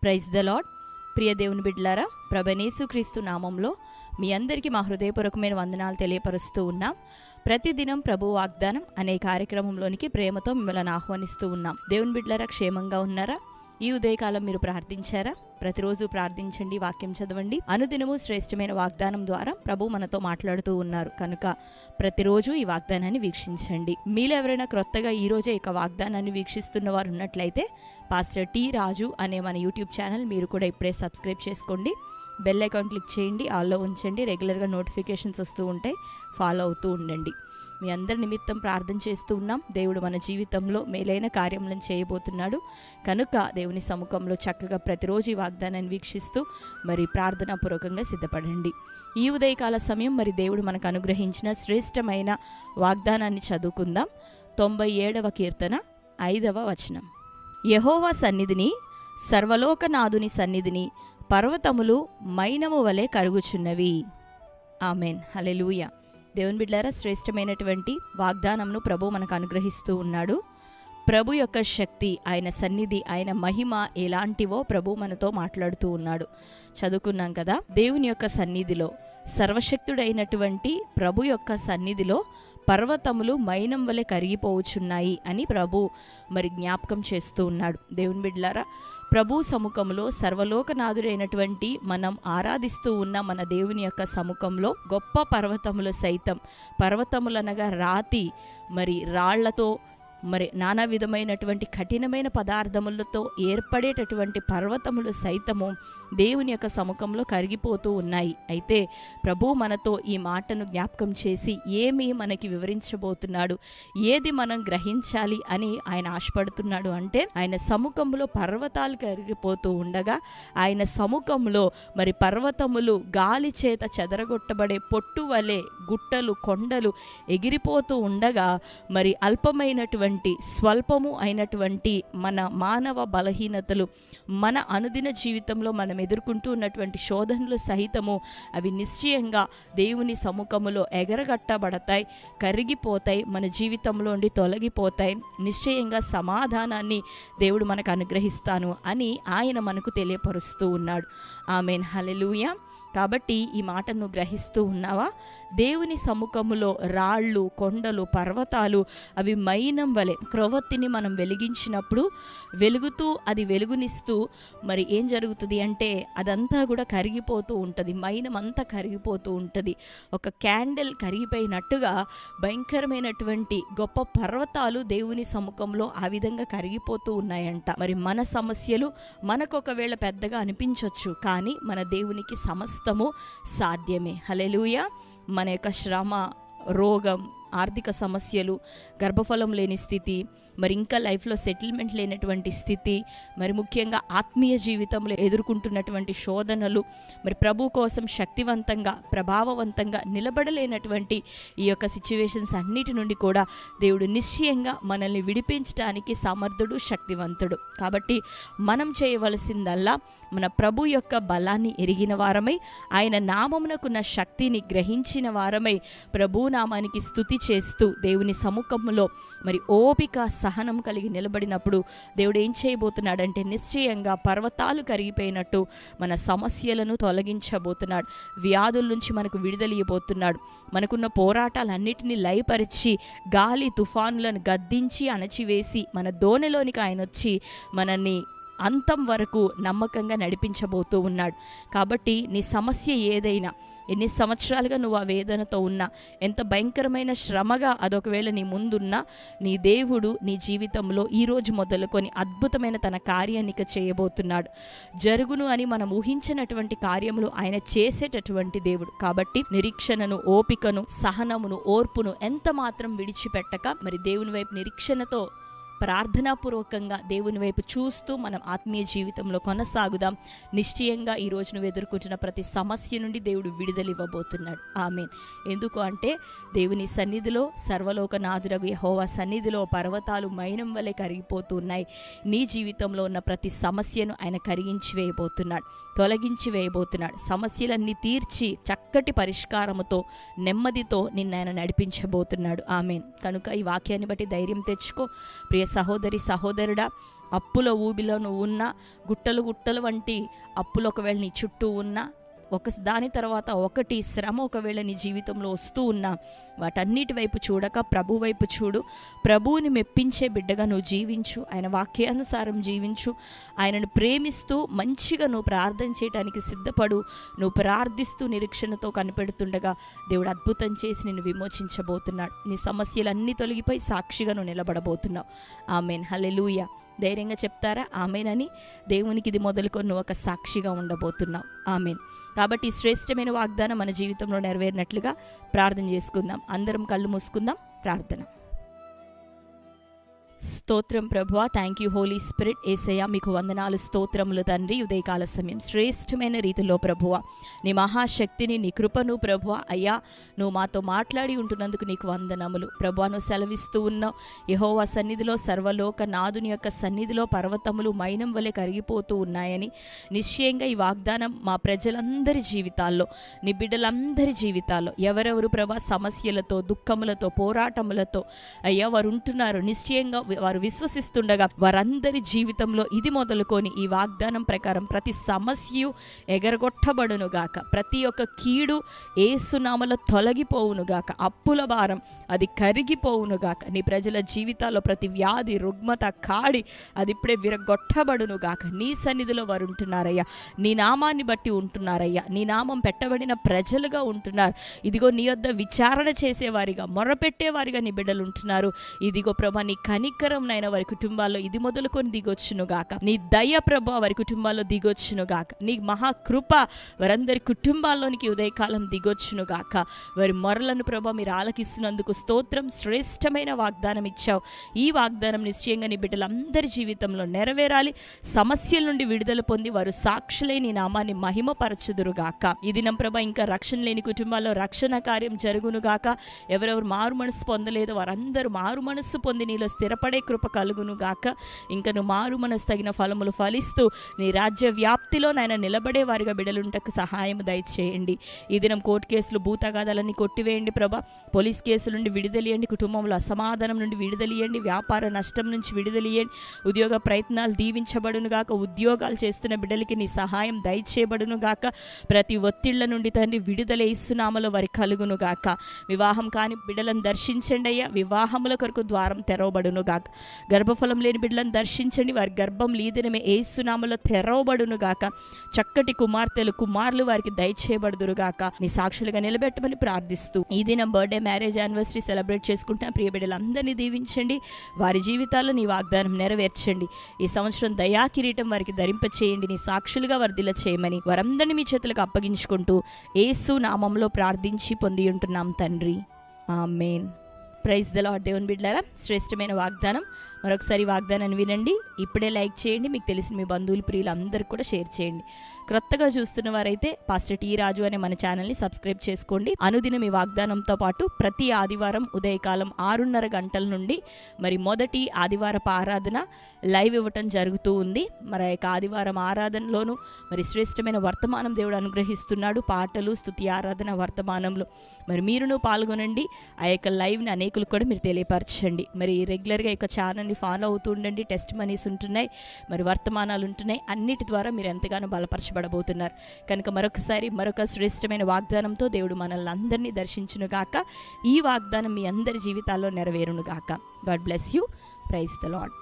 Praise the lord. ప్రియ దేవుని బిడ్డలారా, ప్రభువైన క్రీస్తు నామంలో మీ అందరికీ మా హృదయపూర్వకమైన వందనాలు తెలియపరుస్తూ ఉన్నాం. ప్రతిదినం ప్రభు వాగ్దానం అనే కార్యక్రమంలోనికి ప్రేమతో మిమ్మల్ని ఆహ్వానిస్తూ ఉన్నాం. దేవుని బిడ్డలారా, క్షేమంగా ఉన్నారా? ఈ ఉదయకాలం మీరు ప్రార్థించారా? ప్రతిరోజు ప్రార్థించండి, వాక్యం చదవండి. అనుదినము శ్రేష్టమైన వాగ్దానం ద్వారా ప్రభు మనతో మాట్లాడుతూ ఉన్నారు కనుక ప్రతిరోజు ఈ వాగ్దానాన్ని వీక్షించండి. మీలో ఎవరైనా క్రొత్తగా ఈ రోజే ఇక వాగ్దానాన్ని వీక్షిస్తున్న వారు ఉన్నట్లయితే పాస్టర్ టి రాజు అనే మన యూట్యూబ్ ఛానల్ మీరు కూడా ఇప్పుడే సబ్స్క్రైబ్ చేసుకోండి. బెల్ ఐకాన్ క్లిక్ చేయండి, ఆల్లో ఉంచండి. రెగ్యులర్గా నోటిఫికేషన్స్ వస్తూ ఉంటాయి, ఫాలో అవుతూ ఉండండి. మీ అందరి నిమిత్తం ప్రార్థన చేస్తూ ఉన్నాం. దేవుడు మన జీవితంలో మేలైన కార్యములను చేయబోతున్నాడు కనుక దేవుని సముఖంలో చక్కగా ప్రతిరోజు ఈ వాగ్దానాన్ని వీక్షిస్తూ మరి ప్రార్థనాపూర్వకంగా సిద్ధపడండి. ఈ ఉదయకాల సమయం మరి దేవుడు మనకు అనుగ్రహించిన శ్రేష్టమైన వాగ్దానాన్ని చదువుకుందాం. 97వ కీర్తన 5వ వచనం. యెహోవా సన్నిధిని, సర్వలోకనాథుని సన్నిధిని పర్వతములు మైనము వలె కరుగుచున్నవి. ఆమెన్, హల్లెలూయా. దేవుని బిడ్డలారా, శ్రేష్టమైనటువంటి వాగ్దానంను ప్రభు మనకు అనుగ్రహిస్తూ ఉన్నాడు. ప్రభు యొక్క శక్తి, ఆయన సన్నిధి, ఆయన మహిమ ఎలాంటివో ప్రభు మనతో మాట్లాడుతూ ఉన్నాడు. చదువుకున్నాం కదా, దేవుని యొక్క సన్నిధిలో, సర్వశక్తుడైనటువంటి ప్రభు యొక్క సన్నిధిలో పర్వతములు మైనం వలె కరిగిపోవచ్చున్నాయి అని ప్రభు మరి జ్ఞాపకం చేస్తూ ఉన్నాడు. దేవుని బిడ్డలారా, ప్రభు సముఖంలో సర్వలోకనాథుడైనటువంటి మనం ఆరాధిస్తూ ఉన్న మన దేవుని యొక్క సముఖంలో గొప్ప పర్వతములు సైతం, పర్వతములనగా రాతి మరి రాళ్లతో మరి నానా విధమైనటువంటి కఠినమైన పదార్థములతో ఏర్పడేటటువంటి పర్వతములు సైతము దేవుని యొక్క సముఖంలో కరిగిపోతూ ఉన్నాయి. అయితే ప్రభు మనతో ఈ మాటను జ్ఞాపకం చేసి ఏమి మనకి వివరించబోతున్నాడు, ఏది మనం గ్రహించాలి అని ఆయన ఆశపడుతున్నాడు అంటే, ఆయన సముఖంలో పర్వతాలు కరిగిపోతూ ఉండగా ఆయన సముఖంలో మరి పర్వతములు గాలి చేత చెదరగొట్టబడే పొట్టు వలె గుట్టలు కొండలు ఎగిరిపోతూ ఉండగా మరి అల్పమైనటువంటి స్వల్పము అయినటువంటి మన మానవ బలహీనతలు, మన అనుదిన జీవితంలో మనం ఎదుర్కొంటూ ఉన్నటువంటి శోధనలు సహితము అవి నిశ్చయంగా దేవుని సముఖములో ఎగరగట్టబడతాయి, కరిగిపోతాయి, మన జీవితంలో నుండి తొలగిపోతాయి. నిశ్చయంగా సమాధానాన్ని దేవుడు మనకు అనుగ్రహిస్తాను అని ఆయన మనకు తెలియపరుస్తూ ఉన్నాడు. ఆమేన్, హల్లెలూయా. కాబట్టి ఈ మాటను గ్రహిస్తూ ఉన్నావా? దేవుని సముఖములో రాళ్ళు, కొండలు, పర్వతాలు అవి మైనం వలె క్రొవ్వొత్తిని మనం వెలిగించినప్పుడు వెలుగుతూ అది వెలుగునిస్తూ మరి ఏం జరుగుతుంది అంటే అదంతా కూడా కరిగిపోతూ ఉంటుంది, మైనం అంతా కరిగిపోతూ ఉంటుంది. ఒక క్యాండిల్ కరిగిపోయినట్టుగా భయంకరమైనటువంటి గొప్ప పర్వతాలు దేవుని సముఖంలో ఆ విధంగా కరిగిపోతూ ఉన్నాయంట. మరి మన సమస్యలు మనకు ఒకవేళ పెద్దగా అనిపించవచ్చు, కానీ మన దేవునికి సమస్త సాధ్యమే. హల్లెలూయా. మన యొక్క శ్రమ, రోగం, ఆర్థిక సమస్యలు, గర్భఫలం లేని స్థితి, మరి ఇంకా లైఫ్లో సెటిల్మెంట్ లేనటువంటి స్థితి, మరి ముఖ్యంగా ఆత్మీయ జీవితంలో ఎదుర్కొంటున్నటువంటి శోధనలు, మరి ప్రభు కోసం శక్తివంతంగా ప్రభావవంతంగా నిలబడలేనటువంటి ఈ యొక్క సిచ్యువేషన్స్ అన్నిటి నుండి కూడా దేవుడు నిశ్చయంగా మనల్ని విడిపించడానికి సమర్థుడు, శక్తివంతుడు. కాబట్టి మనం చేయవలసిందల్లా మన ప్రభు యొక్క బలాన్ని ఎరిగిన వారమై, ఆయన నామమునకున్న శక్తిని గ్రహించిన వారమై ప్రభు నామానికి స్తుతి చేస్తూ దేవుని సముఖంలో మరి ఓపిక, సహనం కలిగి నిలబడినప్పుడు దేవుడు ఏం చేయబోతున్నాడంటే నిశ్చయంగా పర్వతాలు కరిగిపోయినట్టు మన సమస్యలను తొలగించబోతున్నాడు. వ్యాధుల నుంచి మనకు విడుదలియబోతున్నాడు. మనకున్న పోరాటాలన్నిటినీ లయపరిచి గాలి తుఫానులను గద్దించి అణచివేసి మన దోణిలోనికి ఆయన వచ్చి మనల్ని అంతం వరకు నమ్మకంగా నడిపించబోతూ ఉన్నాడు. కాబట్టి నీ సమస్య ఏదైనా, ఎన్ని సంవత్సరాలుగా నువ్వు ఆ వేదనతో ఉన్నా, ఎంత భయంకరమైన శ్రమగా అదొకవేళ నీ ముందున్నా, నీ దేవుడు నీ జీవితంలో ఈరోజు మొదలుకొని అద్భుతమైన తన కార్యాన్ని చేయబోతున్నాడు. జరుగును అని మనం ఊహించినటువంటి కార్యములు ఆయన చేసేటటువంటి దేవుడు. కాబట్టి నిరీక్షణను, ఓపికను, సహనమును, ఓర్పును ఎంత మాత్రం విడిచిపెట్టక మరి దేవుని వైపు నిరీక్షణతో ప్రార్థనాపూర్వకంగా దేవుని వైపు చూస్తూ మనం ఆత్మీయ జీవితంలో కొనసాగుదాం. నిశ్చయంగా ఈరోజు నువ్వు ఎదుర్కొంటున్న ప్రతి సమస్య నుండి దేవుడు విడుదలివ్వబోతున్నాడు. ఆమేన్. ఎందుకు అంటే దేవుని సన్నిధిలో, సర్వలోకనాథుడగు యెహోవా సన్నిధిలో పర్వతాలు మైనం వలె కరిగిపోతున్నాయి. నీ జీవితంలో ఉన్న ప్రతి సమస్యను ఆయన కరిగించి వేయబోతున్నాడు, తొలగించి వేయబోతున్నాడు. సమస్యలన్నీ తీర్చి చక్కటి పరిష్కారముతో, నెమ్మదితో నిన్ను ఆయన నడిపించబోతున్నాడు. ఆమేన్. కనుక ఈ వాక్యాన్ని బట్టి ధైర్యం తెచ్చుకో. ప్రియ ప్రియ సహోదరి సహోదరుడా, అప్పుల ఊబిలో నువ్వు ఉన్నా, గుట్టలు గుట్టలు వంటి అప్పులు ఒకవేళ నీ చుట్టూ ఉన్నా, దాని తర్వాత ఒకటి శ్రమ ఒకవేళ నీ జీవితంలో వస్తూ ఉన్నా, వాటన్నిటి వైపు చూడక ప్రభు వైపు చూడు. ప్రభువుని మెప్పించే బిడ్డగా నువ్వు జీవించు, ఆయన వాక్యానుసారం జీవించు. ఆయనను ప్రేమిస్తూ మంచిగా నువ్వు ప్రార్థన చేయడానికి సిద్ధపడు. నువ్వు ప్రార్థిస్తూ నిరీక్షణతో కనిపెడుతుండగా దేవుడు అద్భుతం చేసి నిన్ను విమోచించబోతున్నాడు. నీ సమస్యలన్నీ తొలగిపోయి సాక్షిగా నువ్వు నిలబడబోతున్నావు. ఆమేన్, హల్లెలూయా. ధైర్యంగా చెప్తారా ఆమేనని? దేవునికి ఇది మొదలుకొని నువ్వు ఒక సాక్షిగా ఉండబోతున్నావు. ఆమేన్. కాబట్టి శ్రేష్టమైన వాగ్దానం మన జీవితంలో నెరవేరినట్లుగా ప్రార్థన చేసుకుందాం. అందరం కళ్ళు మూసుకుందాం. ప్రార్థన. స్తోత్రం ప్రభువా, థ్యాంక్ యూ హోలీ స్పిరిట్. యేసయ్య మీకు వందనాలు, స్తోత్రములు తండ్రి. ఉదయకాల సమయం శ్రేష్టమైన రీతిలో ప్రభువా నీ మహాశక్తిని, నీ కృపను ప్రభువా అయ్యా నువ్వు మాతో మాట్లాడి ఉంటున్నందుకు నీకు వందనములు ప్రభువా. నువ్వు సెలవిస్తూ ఉన్నావు, యెహోవా సన్నిధిలో సర్వలోక నాదుని యొక్క సన్నిధిలో పర్వతములు మైనం వలె కరిగిపోతూ ఉన్నాయని. నిశ్చయంగా ఈ వాగ్దానం మా ప్రజలందరి జీవితాల్లో, నీ బిడ్డలందరి జీవితాల్లో ఎవరెవరు ప్రభా సమస్యలతో, దుఃఖములతో, పోరాటములతో అయ్యా వారు ఉంటున్నారు, నిశ్చయంగా వారు విశ్వసిస్తుండగా వారందరి జీవితంలో ఇది మొదలుకొని ఈ వాగ్దానం ప్రకారం ప్రతి సమస్య ఎగరగొట్టబడునుగాక, ప్రతి ఒక్క కీడు యేసునామములో తొలగిపోవునుగాక, అప్పుల భారం అది కరిగిపోవునుగాక, నీ ప్రజల జీవితాల్లో ప్రతి వ్యాధి, రుగ్మత, కాడి అది ఇప్పుడే విరగొట్టబడునుగాక. నీ సన్నిధిలో వారు ఉంటున్నారయ్యా, నీ నామాన్ని బట్టి ఉంటున్నారయ్యా, నీ నామం పెట్టబడిన ప్రజలుగా ఉంటున్నారు. ఇదిగో నీ యొద్ద విచారణ చేసేవారిగా, మొరపెట్టేవారిగా నీ బిడ్డలు ఉంటున్నారు. ఇదిగో ప్రభా నీ కనికరం నైనా వారి కుటుంబాల్లో ఇది మొదలుకొని దిగొచ్చునుగాక. నీ దయ ప్రభా వారి కుటుంబాల్లో దిగొచ్చునుగాక. నీ మహాకృప వారందరి కుటుంబాల్లోనికి ఉదయకాలం దిగొచ్చునుగాక. వారి మొరలను ప్రభా మీరు ఆలకిస్తున్నందుకు స్తోత్రం. శ్రేష్టమైన వాగ్దానం ఇచ్చావు. ఈ వాగ్దానం నిశ్చయంగా నీ బిడ్డలందరి జీవితంలో నెరవేరాలి. సమస్యల నుండి విడుదల పొంది వారు సాక్షులై నీ నామాన్ని మహిమపరచుదురుగాక. ఈ దినం ప్రభా ఇంకా రక్షణ లేని కుటుంబాల్లో రక్షణ కార్యం జరుగునుగాక. ఎవరెవరు మారు మనసు పొందలేదో వారందరూ మారు మనస్సు పొంది నీలో స్థిరపడే కృప కలుగునుగాక. ఇంకా నువ్వు మారు మనసు తగిన ఫలములు ఫలిస్తూ నీ రాజ్య వ్యాప్తిలో నాయన నిలబడే వారిగా బిడలుంటకు సహాయం దయచేయండి. ఈ దినం కోర్టు కేసులు, భూతగాదాలన్నీ కొట్టివేయండి ప్రభా. పోలీస్ కేసుల నుండి విడుదలియండి, కుటుంబంలో అసమాధానం నుండి విడుదలియండి, వ్యాపార నష్టం నుంచి విడుదలియండి, ఉద్యోగ ప్రయత్నాలు దీవించబడునుగాక. ఉద్యోగాలు చేస్తున్న బిడ్డలకి నీ సహాయం దయచేయబడునుగాక. ప్రతి ఒత్తిళ్ల నుండి తండ్రి విడుదల యేసునామములో వారి కలుగునుగాక. వివాహం కాని బిడ్డలను దర్శించండి అయ్యా, వివాహముల కొరకు ద్వారం తెరవబడునుగాక. గర్భఫలం లేని బిడ్డలను దర్శించండి, వారి గర్భం లీదినమే యేసునామములో తెరవబడునుగాక. చక్కటి కుమార్తెలు, కుమారులు వారికి దయచేయబడుదురుగాక. నీ సాక్షులుగా నిలబెట్టమని ప్రార్థిస్తూ ఈ దినం బర్త్డే, మ్యారేజ్ యానివర్సరీ సెలబ్రేట్ చేసుకుంటున్న ప్రియ బిడ్డలందరినీ దీవించండి. వారి జీవితాల్లో నీ వాగ్దానం నెరవేర్చండి. ఈ సంవత్సరం దయా కిరీటం వారికి ధరింపచేయండి. నీ సాక్షులుగా వర్ధిల్ల చేయమని వారందరినీ మీ చేతులకు అప్పగించుకుంటూ యేసు నామంలో ప్రార్థించి పొంది ఉంటున్నాం తండ్రి. ఆమేన్. Praise the lord. దేవుని బిడ్డలారా, శ్రేష్టమైన వాగ్దానం. మరొకసారి వాగ్దానాన్ని వినండి. ఇప్పుడే లైక్ చేయండి. మీకు తెలిసిన మీ బంధువులు, ప్రియులు అందరికీ కూడా షేర్ చేయండి. క్రొత్తగా చూస్తున్న వారైతే పాస్టర్ టీ రాజు అనే మన ఛానల్ని సబ్స్క్రైబ్ చేసుకోండి. అనుదినం ఈ వాగ్దానంతో పాటు ప్రతి ఆదివారం ఉదయకాలం 6:30 గంటల నుండి మరి మొదటి ఆదివారపు ఆరాధన లైవ్ ఇవ్వటం జరుగుతూ ఉంది. మరి ఆ యొక్క ఆదివారం ఆరాధనలోనూ మరి శ్రేష్టమైన వర్తమానం దేవుడు అనుగ్రహిస్తున్నాడు. పాటలు, స్తుతి ఆరాధన వర్తమానంలో మరి మీరును పాల్గొనండి. ఆ యొక్క లైవ్ని అనేకులు కూడా మీరు తెలియపరచండి. మరి రెగ్యులర్గా ఈ యొక్క ఛానల్ని ఫాలో అవుతూ ఉండండి. టెస్ట్ మనీస్ ఉంటున్నాయి, మరి వర్తమానాలు ఉంటున్నాయి. అన్నిటి ద్వారా మీరు ఎంతగానో బలపరచబడబోతున్నారు. కనుక మరొక శ్రేష్టమైన వాగ్దానంతో దేవుడు మనల్ని అందరినీ దర్శించునుగాక. ఈ వాగ్దానం మీ అందరి జీవితాల్లో నెరవేరునుగాక. God bless you. Praise the lord.